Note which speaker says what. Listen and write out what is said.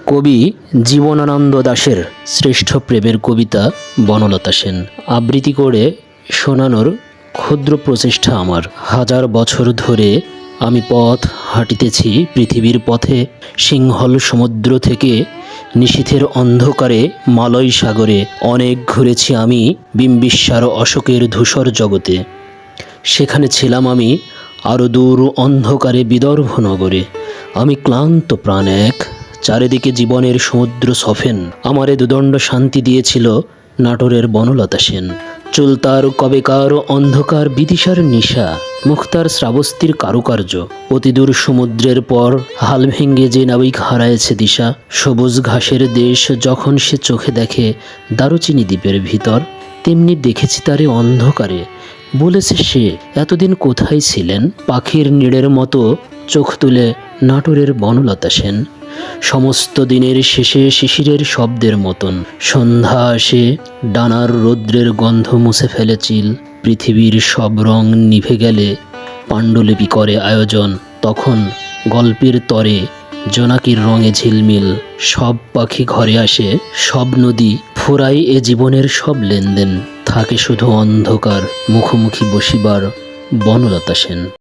Speaker 1: কবি জীবনানন্দ দাশের শ্রেষ্ঠ প্রেমের কবিতা বনলতা সেন আবৃত্তি করে শোনানোর ক্ষুদ্র প্রচেষ্টা আমার। হাজার বছর ধরে আমি পথ হাঁটিতেছি পৃথিবীর পথে, সিংহল সমুদ্র থেকে নিশীথের অন্ধকারে মালয় সাগরে। অনেক ঘুরেছি আমি বিম্বিসার অশোকের ধূসর জগতে, সেখানে ছিলাম আমি আরও দূর অন্ধকারে বিদর্ভ নগরে। আমি ক্লান্ত প্রাণ এক, চারিদিকে জীবনের সমুদ্র সফেন। আমারে দুদণ্ড শান্তি দিয়েছিল নাটোরের বনলতা সেন। চুল তার কবেকার অন্ধকার বিদিশার নিশা, মুক্তার শ্রাবস্তির কারুকার্য। অতিদূর সমুদ্রের পর হাল ভেঙ্গে যে নাবিক হারায়েছে দিশা, সবুজ ঘাসের দেশ যখন সে চোখে দেখে দারুচিনি দ্বীপের ভিতর, তেমনি দেখেছি তারে অন্ধকারে। বলেছে সে, এতদিন কোথায় ছিলেন? পাখির নীড়ের মতো চোখ তুলে নাটোরের বনলতা সেন। সমস্ত দিনের শেষে শিশিরের শব্দের মতন সন্ধ্যা আসে, ডানার রৌদ্রের গন্ধ মুছে ফেলে চিল। পৃথিবীর সব রং নিভে গেলে পাণ্ডুলিপি করে আয়োজন, তখন গল্পের তরে জোনাকির রঙে ঝিলমিল। সব পাখি ঘরে আসে, সব নদী ফুরায় এ জীবনের সব লেনদেন। থাকে শুধু অন্ধকার, মুখোমুখি বসিবার বনলতা সেন।